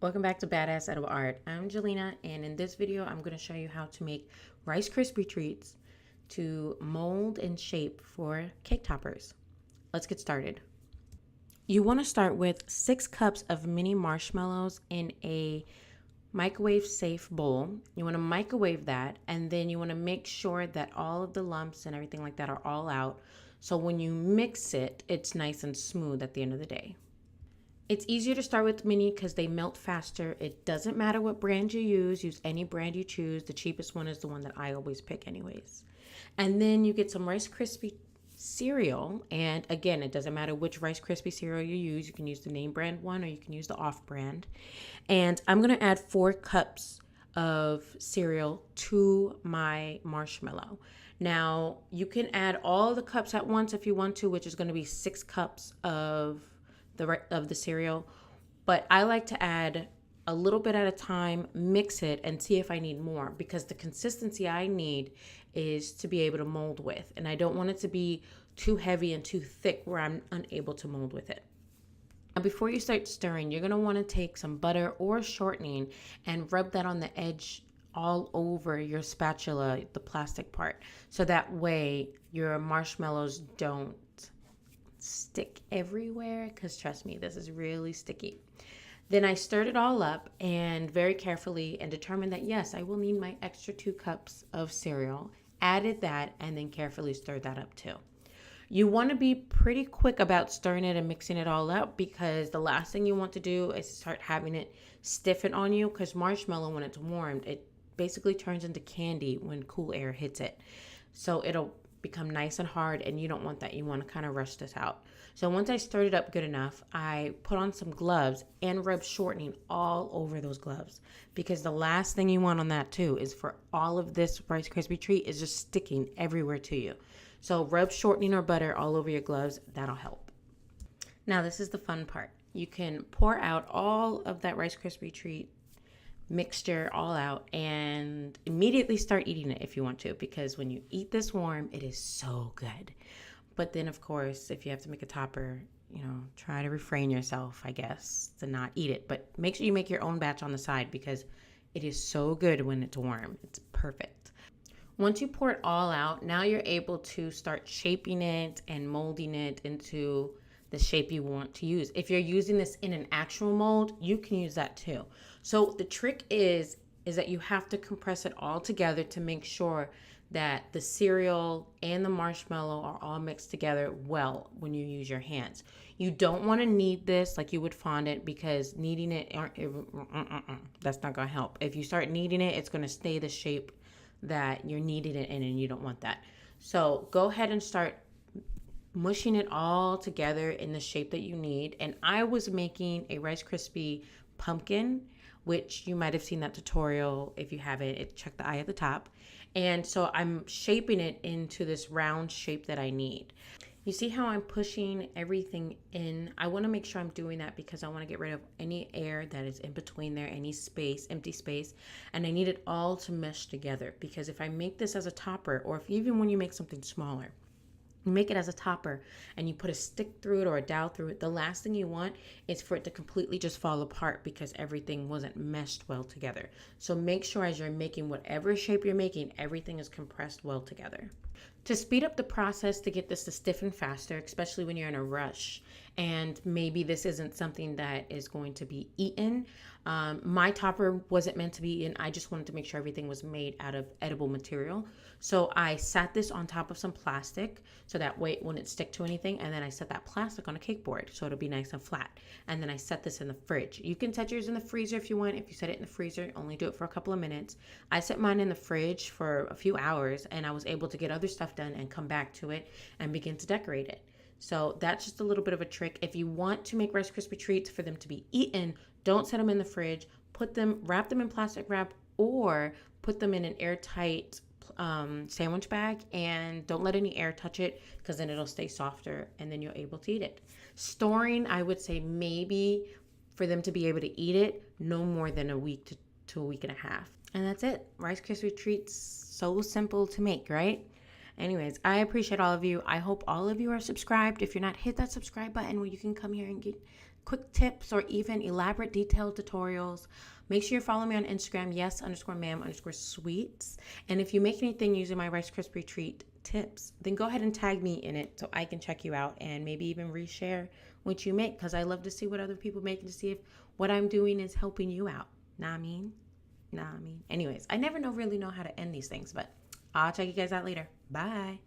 Welcome back to Badass Edible Art. I'm Jelena, and in this video, I'm going to show you how to make Rice Krispie treats to mold and shape for cake toppers. Let's get started. You want to start with 6 cups of mini marshmallows in a microwave safe bowl. You want to microwave that, and then you want to make sure that all of the lumps and everything like that are all out. So when you mix it, it's nice and smooth at the end of the day. It's easier to start with mini because they melt faster. It doesn't matter what brand you use any brand you choose. The cheapest one is the one that I always pick anyways. And then you get some Rice Krispie cereal. And again, it doesn't matter which Rice Krispie cereal you use. You can use the name brand one or you can use the off brand. And I'm going to add 4 cups of cereal to my marshmallow. Now, you can add all the cups at once if you want to, which is going to be 6 cups of the cereal, but I like to add a little bit at a time, mix it, and see if I need more, because the consistency I need is to be able to mold with, and I don't want it to be too heavy and too thick where I'm unable to mold with it. Now, before you start stirring, you're going to want to take some butter or shortening and rub that on the edge all over your spatula, the plastic part, so that way your marshmallows don't stick everywhere, because trust me, this is really sticky. Then I stirred it all up and very carefully and determined that yes, I will need my extra 2 cups of cereal, added that, and then carefully stirred that up too. You want to be pretty quick about stirring it and mixing it all up, because the last thing you want to do is start having it stiffen on you, because marshmallow, when it's warmed, it basically turns into candy when cool air hits it. So it'll become nice and hard, and you don't want that. You want to kind of rush this out. So once I stirred it up good enough, I put on some gloves and rubbed shortening all over those gloves, because the last thing you want on that too is for all of this Rice Krispie treat is just sticking everywhere to you. So rub shortening or butter all over your gloves. That'll help. Now this is the fun part. You can pour out all of that Rice Krispie treat mixture all out and immediately start eating it if you want to, because when you eat this warm, it is so good. But then of course, if you have to make a topper, try to refrain yourself, I guess, to not eat it, but make sure you make your own batch on the side, because it is so good when it's warm. It's perfect. Once you pour it all out, now you're able to start shaping it and molding it into the shape you want to use. If you're using this in an actual mold, you can use that too. So the trick is that you have to compress it all together to make sure that the cereal and the marshmallow are all mixed together well when you use your hands. You don't want to knead this like you would fondant, because kneading it, that's not going to help. If you start kneading it, it's going to stay the shape that you're kneading it in, and you don't want that. So go ahead and start mushing it all together in the shape that you need. And I was making a Rice Krispie pumpkin, which you might have seen that tutorial. If you haven't, check the eye at the top. And so I'm shaping it into this round shape that I need. You see how I'm pushing everything in? I want to make sure I'm doing that because I want to get rid of any air that is in between there, any space, empty space. And I need it all to mesh together, because if I make this as a topper, or if even when you make something smaller, you make it as a topper and you put a stick through it or a dowel through it, the last thing you want is for it to completely just fall apart because everything wasn't meshed well together. So make sure as you're making whatever shape you're making, everything is compressed well together. To speed up the process to get this to stiffen faster, especially when you're in a rush and maybe this isn't something that is going to be eaten. My topper wasn't meant to be eaten. I just wanted to make sure everything was made out of edible material. So I sat this on top of some plastic so that way it wouldn't stick to anything. And then I set that plastic on a cake board so it'll be nice and flat. And then I set this in the fridge. You can set yours in the freezer if you want. If you set it in the freezer, only do it for a couple of minutes. I set mine in the fridge for a few hours, and I was able to get other stuff done and come back to it and begin to decorate it. So that's just a little bit of a trick. If you want to make Rice Krispie treats for them to be eaten, don't set them in the fridge. Wrap them in plastic wrap, or put them in an airtight sandwich bag, and don't let any air touch it, because then it'll stay softer and then you're able to eat it. Storing, I would say maybe for them to be able to eat it, no more than a week to a week and a half. And that's it. Rice Krispie treats, so simple to make, right? Anyways, I appreciate all of you. I hope all of you are subscribed. If you're not, hit that subscribe button where you can come here and get quick tips or even elaborate detailed tutorials, make sure you follow me on Instagram, yes_ma'am_sweets. And if you make anything using my Rice Krispie treat tips, then go ahead and tag me in it so I can check you out and maybe even reshare what you make, because I love to see what other people make and to see if what I'm doing is helping you out. Nah, I mean. Anyways, I never really know how to end these things, but I'll check you guys out later. Bye.